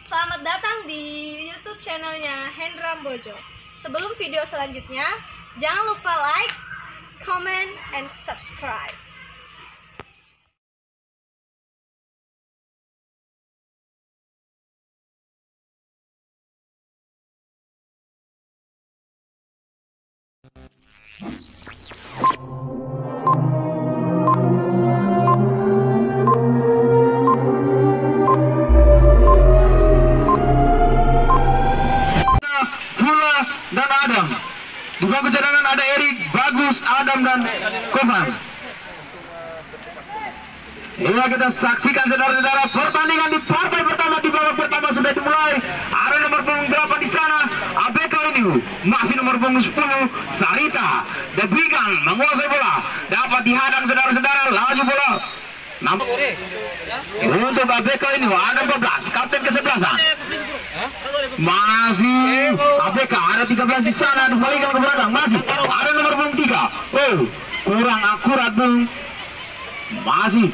Selamat datang di YouTube channelnya Hendra Bojo. Sebelum video selanjutnya, jangan lupa like, comment, and subscribe. Dan Adam. Di bangku cadangan ada Erik, Bagus, Adam, dan Koman. Inilah kita saksikan saudara-saudara pertandingan di partai pertama, di babak pertama sudah dimulai. Ada nomor punggung 8 di sana, ABK ini masih nomor punggung 10 Sarita. Diberikan menguasai bola, dapat dihadang saudara-saudara, laju bola. Untuk ABK ini ada 14, kapten ke-11. Masih ABK ada 13 di sana, dibalikan ke belakang. Masih ada nomor punggung 3. Oh, kurang akurat Bung. Masih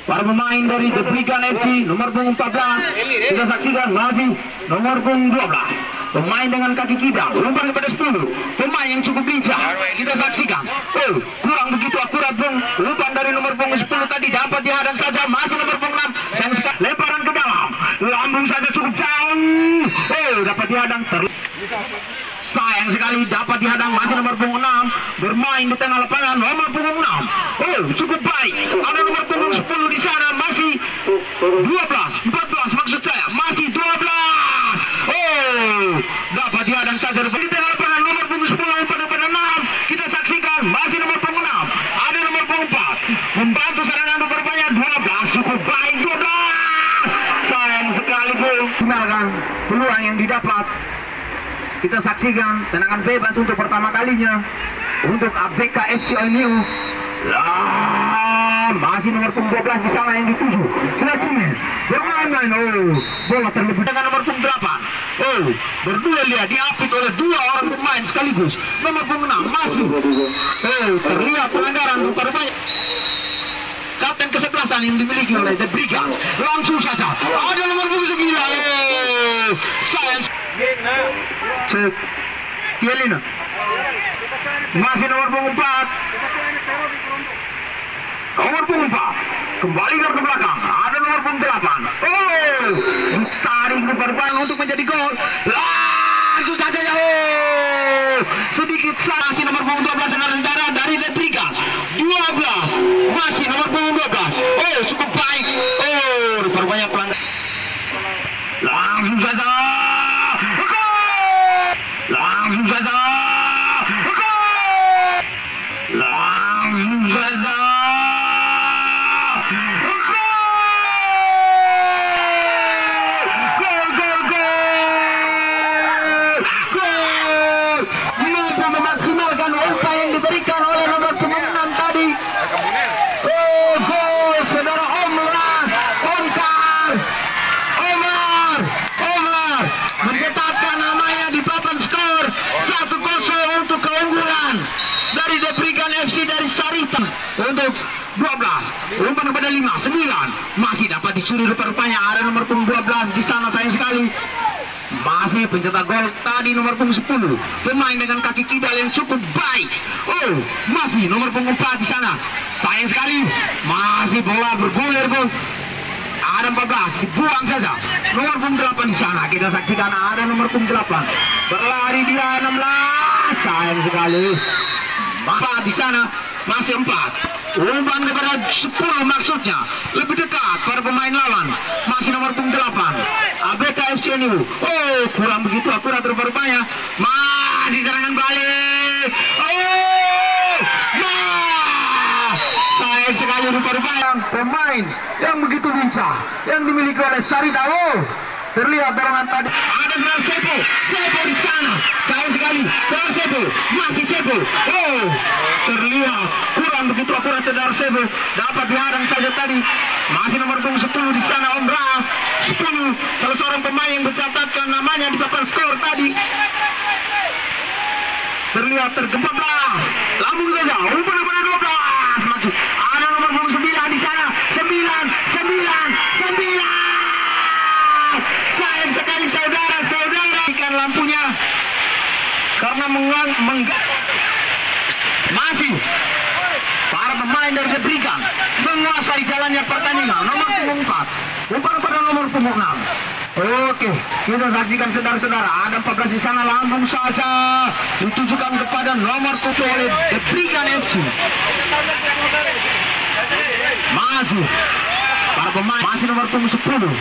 para pemain dari The Brigan FC nomor punggung 14 kita saksikan, masih nomor punggung 12 pemain dengan kaki kidal, umpan kepada 10 pemain yang cukup lincah kita saksikan. Oh, kurang begitu akurat Bung, umpan dari nomor punggung 10 tadi dapat dihadang saja. Masih nomor punggung 6 sayang sekali, lemparan ke dalam, lambung saja cukup jauh. Oh, dapat dihadang, sayang sekali dapat dihadang. Masih nomor punggung 6 bermain di tengah lapangan, nomor punggung 6. Oh, cukup baik, ada nomor punggung 10 di sana. Masih 14 maksud saya, masih 12. Oh, dapat dihadang saja di tengah lapangan, nomor punggung 10 pada 6. Kita saksikan, masih nomor punggung 6, ada nomor punggung 4 membantu serangan rupanya 12, cukup baik 12. Sayang sekali Bung, gunakan peluang yang didapat. Kita saksikan tendangan bebas untuk pertama kalinya untuk ABK FC New. Masih nomor punggung 12 di sana yang dituju. Selacimen bermain. Oh, bola terlebih dengan nomor punggung 8. Oh, berdua lihat diapit oleh dua orang pemain sekaligus. Nomor punggung 6 masih. Oh, terlihat pelanggaran rupanya. Kapten ke-11 yang dimiliki oleh The Brigan. Langsung saja ada nomor punggung 9. Sayang. Cek Yelina. Masih nomor punggung 4. Nomor punggung 4 kembali ke belakang, ada nomor punggung 8. Oh, tarik ke depan untuk menjadi gol. Langsung saja jauh, sedikit salah. Masih nomor punggung 12 saudara dari The Brigan. 12 masih nomor punggung 12. Oh, cukup baik. Oh, rupanya pelanggaran. Langsung saja langsung saja mampu memaksimalkan umpan yang diberikan oleh nomor punggung 6 tadi. Oh, gol saudara. Omar mencetakkan namanya di papan skor 1-0 untuk keunggulan dari The Brigan FC dari Sarita. Untuk 12 umpan kepada 5, 9 masih dapat dicuri rupanya ada nomor punggung 12 di sana. Sayang sekali, masih pencetak gol tadi nomor punggung 10 pemain dengan kaki kidal yang cukup baik. Oh, masih nomor punggung 4 di sana. Sayang sekali, masih bola bergulir Bung. Ada 14 dibuang saja. Nomor punggung 8 di sana kita saksikan, ada nomor punggung 8 berlari dia 16. Sayang sekali, 4 di sana, masih 4 umpan kepada 10 maksudnya lebih dekat pada pemain lawan. Masih nomor punggung 8 ABK FC New. Oh, kurang begitu akurat rupanya. Masih serangan balik. Oh, sayang sekali rupanya pemain yang begitu lincah yang dimiliki oleh Sarita. Oh, terlihat dorongan tadi. Ada saudara Sepo di sana. Sayang sekali, saudara Sepo, masih Sepo. Oh, terlihat kurang begitu akurat saudara Sepo. Dapat dihadang saja tadi. Masih nomor punggung 10 di sana, Om Ras. 10, salah seorang pemain yang mencatatkan namanya di papan skor tadi. Terlihat tergempar. Lambung saja, umpan kepada 12. Masuk. Ada nomor punggung 9 di sana. 9. Sayang masih para pemain dari diberikan menguasai jalannya pertandingan. Nomor punggung 4 umpan kepada nomor punggung 6. Oke, kita saksikan saudara-saudara, ada 14 di sana, lambung saja ditujukan kepada nomor punggung oleh diberikan FC. Masih para pemain, masih nomor punggung 10.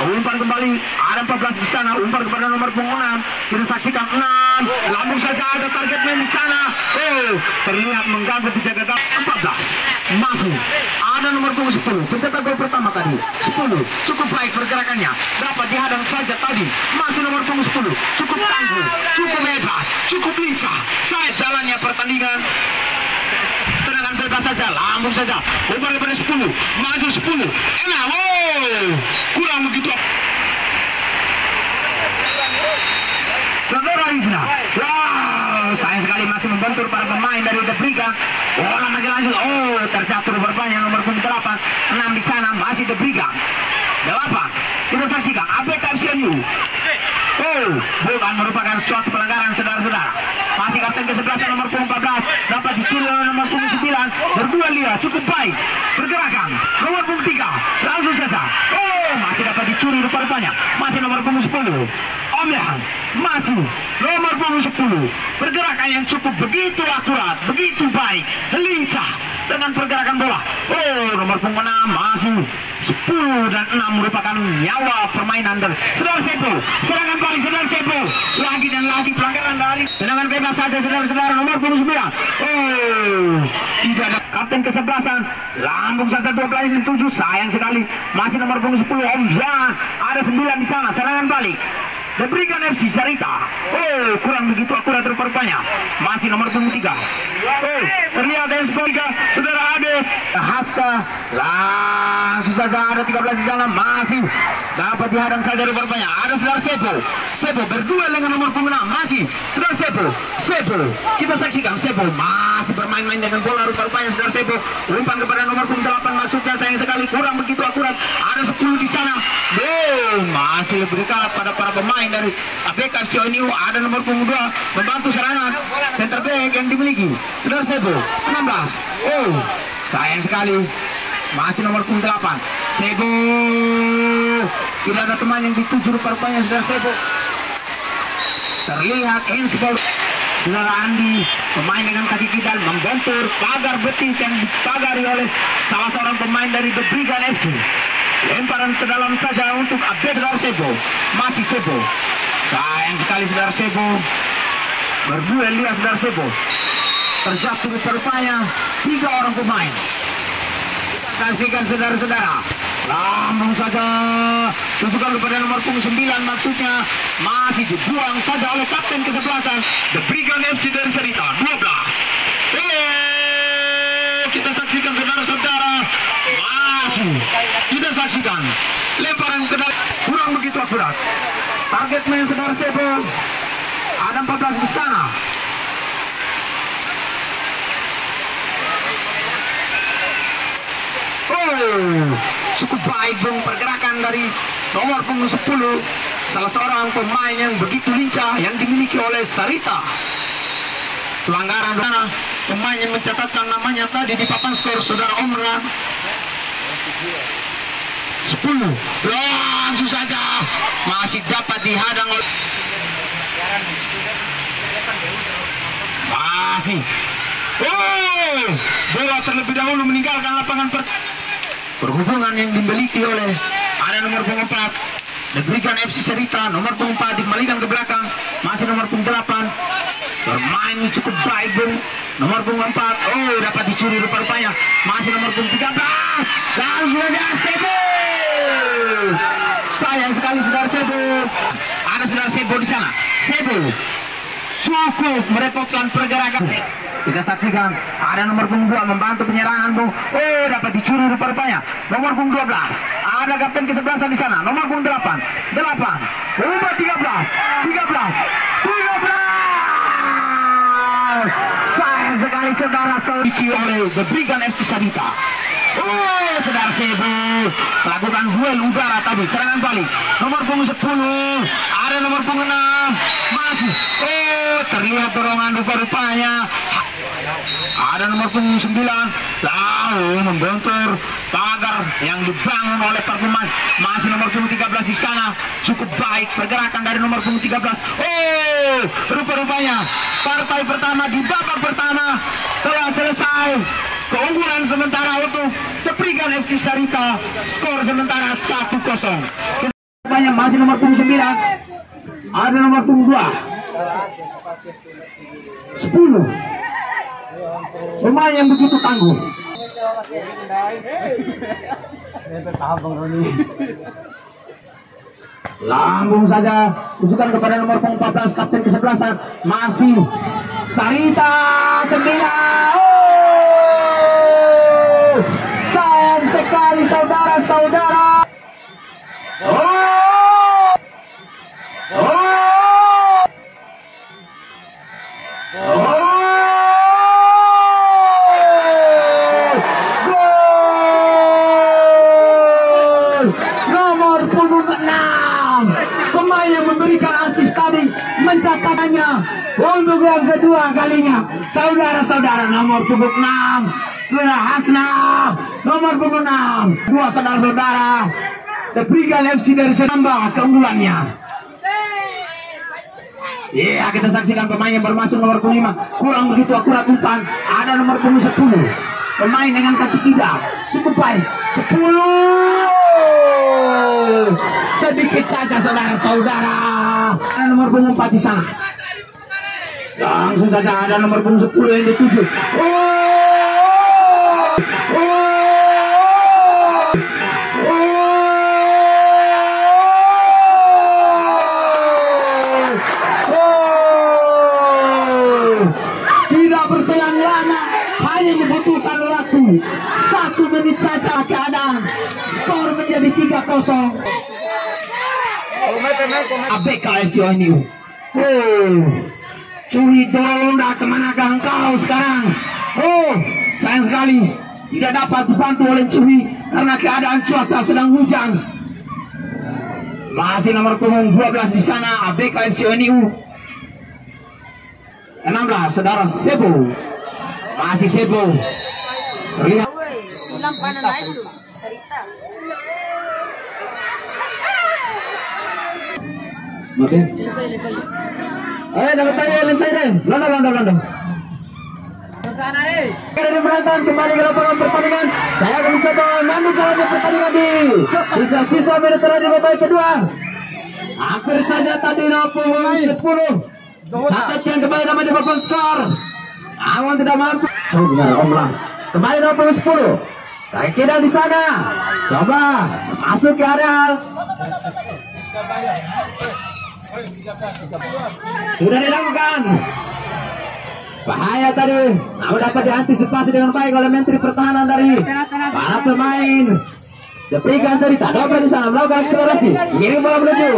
Umpan kembali, ada 14 di sana, umpan kepada nomor punggung 6. Kita saksikan 6, lambung saja, ada target main di sana. Oh, terlihat mengganggu penjaga gawang. 14, masih ada nomor punggung 10. Pencetak gol pertama tadi 10, cukup baik pergerakannya, dapat dihadang saja tadi. Masih nomor punggung 10, cukup tangguh, cukup hebat, cukup lincah. Saat jalannya pertandingan, tendangan bebas saja, lambung saja, umpan kepada 10, masuk 10, enak, wow, kurang begitu. Saudara Isna, wow, sayang sekali masih membentur para pemain dari Debriga. Bola masih langsung, oh, terjatuh rupanya nomor punggung 8, 6 di sana, masih Debriga. 8, kita saksikan ABK FCNU. Oh, bukan merupakan suatu pelanggaran saudara-saudara. Masih kapten ke-11 nomor punggung 14, dapat dicuri oleh nomor punggung 9. Berdua dia cukup baik pergerakan. Nomor punggung 3, langsung saja. Oh, masih dapat dicuri rupanya. Masih nomor punggung 10. Om Yang, masih nomor punggung 10. Pergerakan yang cukup begitu akurat, begitu baik, lincah dengan pergerakan bola. Oh, nomor punggung 6 masih 10 dan 6 merupakan nyawa permainan dari saudara Sepo. Serangan balik saudara Sepo. Lagi dan lagi pelanggaran dari tendangan bebas saja saudara-saudara, nomor punggung 9. Oh, tidak ada kapten ke-11, lambung saja 12 dituju, sayang sekali. Masih nomor punggung 10 Om Yang, ada 9 di sana. Serangan balik diberikan FC Sarita. Oh, kurang begitu akurat rupanya. Masih nomor punggung 3. Oh, terlihat SP3 saudara Ades Haska, langsung saja ada 13 di sana, masih dapat dihadang saja rupanya. Ada saudara Sepo. Sepo berduel dengan nomor punggung 6. Masih saudara Sepo. Sepo, kita saksikan Sepo masih bermain-main dengan bola rupanya saudara Sepo. Umpan kepada nomor punggung 8, maksudnya sayang sekali kurang begitu akurat. Ada 10 di sana. Masih lebih dekat pada para pemain dari ABK FCNU. Ada nomor punggung 2 membantu serangan center back yang dimiliki saudara Sebo 16. Oh, sayang sekali. Masih nomor punggung 8 Sebo, tidak ada teman yang dituju rupanya saudara Sebo. Terlihat handball saudara Andi, pemain dengan kaki kidal membentur pagar betis yang dipagari oleh salah seorang pemain dari The Brigand FC. Lemparan ke dalam saja untuk update saudara Sebo. Masih Sebo, sayang sekali saudara Sebo. Berduel dia saudara Sebo. Terjatuh rupanya 3 orang pemain. Kita saksikan saudara-saudara. Lambung saja tujukan kepada nomor punggung 9, maksudnya masih dibuang saja oleh kapten ke-11 The Brigand FC dari Sarita 12. Kita saksikan saudara-saudara, masih kita saksikan lemparan ke dalam kurang begitu akurat. Target main saudara Sebo ada 14 di sana. Oh, cukup baik dong pergerakan dari nomor punggung 10, salah seorang pemain yang begitu lincah yang dimiliki oleh Sarita. Pelanggaran sana, pemain yang mencatatkan namanya tadi di papan skor saudara Omran 10. Langsung saja masih dapat dihadang oleh masih. Oh, bola terlebih dahulu meninggalkan lapangan perhubungan yang dimiliki oleh ada nomor punggung 4 diberikan FC Sarita. Nomor punggung 4 dikembalikan ke belakang, masih nomor punggung 8 bermain cukup baik bung. Nomor punggung 4, oh dapat dicuri rupanya. Masih nomor punggung 13, langsung saja Sebo. Sayang sekali saudara Sebo. Ada saudara Sebo di sana. Sebo cukup merepotkan pergerakan. Kita saksikan ada nomor punggung 2 membantu penyerangan bung. Oh dapat dicuri rupanya. Nomor punggung 12 ada kapten ke-11 di sana. Nomor punggung 8 umur 13. Sayang sekali saudara seliki oleh The Brigand FC Sarita. Oh saudara Sebo melakukan duel udara tadi. Serangan balik nomor punggung 10 ada nomor punggung 6 masih. Oh terlihat dorongan rupa-rupanya. Ada nomor punggung 9 lalu membentur pagar yang dibangun oleh para pemain. Masih nomor punggung 13 di sana. Cukup baik pergerakan dari nomor punggung 13. Oh, rupa-rupanya partai pertama di babak pertama telah selesai. Keunggulan sementara untuk Deprigan FC Sarita, skor sementara 1-0. Banyak masih nomor punggung 9. Ada nomor punggung 2. 10. Pemain yang begitu tangguh. Lambung saja tunjukkan kepada nomor punggung 14 kapten ke-11 masih Sarita 9. Oh! Sayang sekali saudara-saudara. Oh! Oh! Oh! Nomor punggung 6, pemain yang memberikan asis tadi mencatatkannya untuk yang kedua kalinya. Saudara-saudara, nomor punggung 6 sudah Hasna, nomor punggung 6. Dua saudara-saudara Deprigan FC dari Senamba keunggulannya. Ya, kita saksikan pemain yang bermasuk nomor punggung 5 kurang begitu akurat umpan. Ada nomor punggung 10, pemain dengan kaki tidak cukup baik. 10 sedikit saja saudara-saudara. Ada nomor punggung 4 di sana. Langsung saja ada nomor punggung 10 yang dituju. Tidak berselang lama, hanya membutuhkan waktu 1 menit saja keadaan. Skor menjadi 3-0. ABK FC ONU. Cuy Dorolonda, kemanakah engkau sekarang? Oh, sayang sekali tidak dapat dibantu oleh Cuy karena keadaan cuaca sedang hujan. Masih nomor punggung 12 di sana ABK FC ONU. 16 saudara Sebo. Masih Sebo. Terlihat Sulam panan nice lu, Sarita. Oke. Dapat tanya inside deh. Londo. Dari penonton kembali ke lapangan pertandingan. Saya akan mencoba memandu jalannya pertandingan di sisa-sisa menit terakhir di babak kedua. Hampir saja tadi nomor punggung 10. Catatkan kembali nama di papan skor. Namun tidak mampu. Oh benar, Omlas. Kembali nomor punggung 10. Tarik tidak di sana. Coba masuk ke area. Sudah dilakukan. Bahaya tadi. Namun dapat diantisipasi dengan baik oleh Menteri Pertahanan dari para pemain Deprigan Sarita. Dobra di sana melakukan akselerasi. Giring bola menuju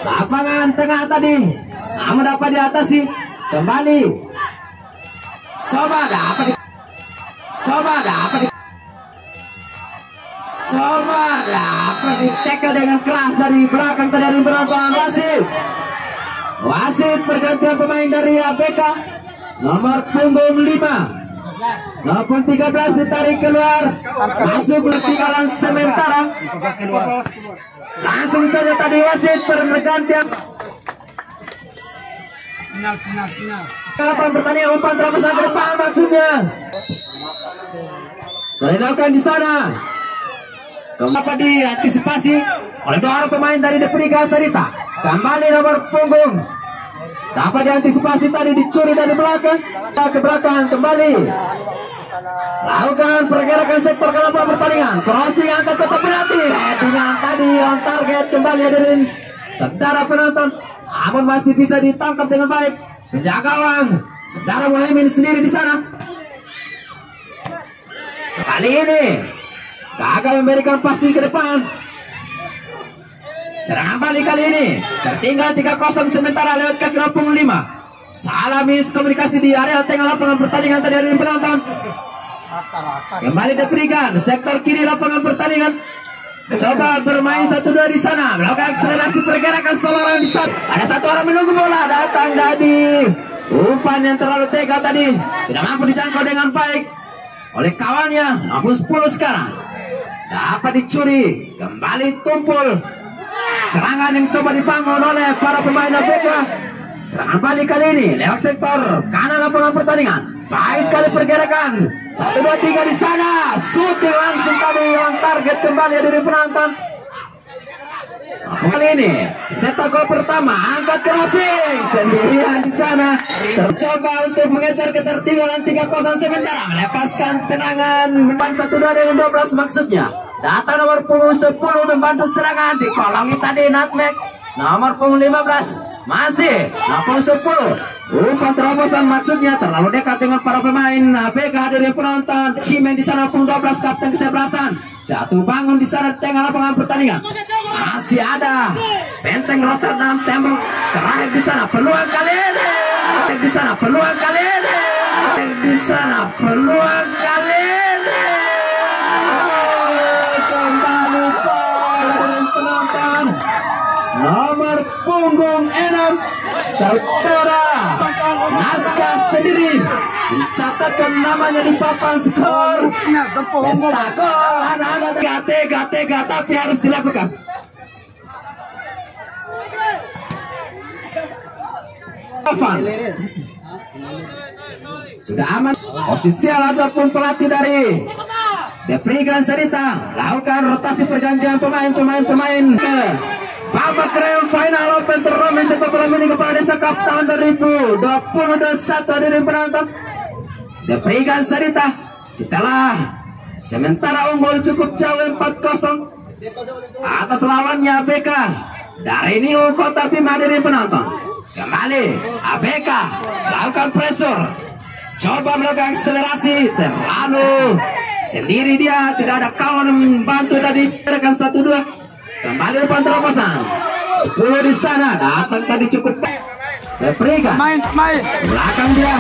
lapangan tengah tadi. Namun dapat diatasi kembali. Coba dapat di-tackle dengan keras dari belakang dari penonton. Wasit pergantian pemain dari ABK nomor punggung 5 maupun 13 ditarik keluar, masuk ketinggalan sementara. Langsung saja tadi wasit pergantian. Kapan pertandingan umpan terobosan ke depan maksudnya. Sudah dilakukan di sana. Dapat diantisipasi oleh dua pemain dari Deprigan Sarita. Kembali nomor punggung. Dapat diantisipasi tadi dicuri dari belakang. Ke belakang kembali. Lakukan pergerakan sektor ke lapangan pertandingan. Crossing angkat tetap berhati. Dengan tadi on target kembali hadirin saudara penonton. Namun masih bisa ditangkap dengan baik. Penjaga gawang saudara Muhammad sendiri di sana. Kali ini gagal memberikan passing ke depan. Serangan balik kali ini tertinggal 3-0 sementara lewat kaki punggung 5. Salah miskomunikasi di area tengah lapangan pertandingan tadi dari penonton. Kembali Deprigan sektor kiri lapangan pertandingan. Coba bermain 1-2 di sana, melakukan akselerasi pergerakan seorang di sana. Ada satu orang menunggu bola, datang tadi. Umpan yang terlalu tega tadi, tidak mampu dijangkau dengan baik oleh kawannya. Namun 10 sekarang dapat dicuri, kembali tumpul. Serangan yang coba dibangun oleh para pemain ABK. Serangan balik kali ini lewat sektor kanan lapangan pertandingan. Baik sekali pergerakan. 1, 2, 3 di sana. Shooting langsung tadi yang target kembali dari penonton. Kali ini cetak gol pertama, angkat crossing sendirian di sana. Tercoba untuk mengejar ketertinggalan 3-0 sementara, melepaskan tenangan. Memang 1-2 dengan 12 maksudnya. Data nomor punggung 10 membantu serangan, dikolongi tadi nutmeg. Nomor punggung 15 masih nomor 10. Umpan terobosan maksudnya terlalu dekat dengan para pemain ABK dari penonton. Cimen di sana punggung 12 kapten kesebelasan. Jatuh bangun di sana di tengah lapangan pertandingan. Masih ada Benteng Rotterdam tembok terakhir di sana, peluang kali ini. Di sana peluang kali ini. Di sana peluang kali ini. Kembali dari penonton. Nomor punggung 6 saudara Naskah sendiri mencatatkan namanya di papan skor. Pesta gol anak-anak tega tapi harus dilakukan. Sudah aman. Ofisial ataupun pelatih dari Deprigan Sarita lakukan rotasi pergantian pemain ke babak grand final Open Turnamen sepak bola mini Kepala Desa Cup tahun 2021. Hadirin penonton, Deprigan Sarita setelah sementara unggul cukup jauh 4-0 atas lawannya ABK dari Niu Kota Bima. Hadirin penonton, kembali ABK lakukan pressure, coba melakukan akselerasi, terlalu sendiri dia, tidak ada kawan membantu tadi. Rekan 1-2 kembali depan terobosan 10 di sana, datang tadi cukup Deprigan belakang dia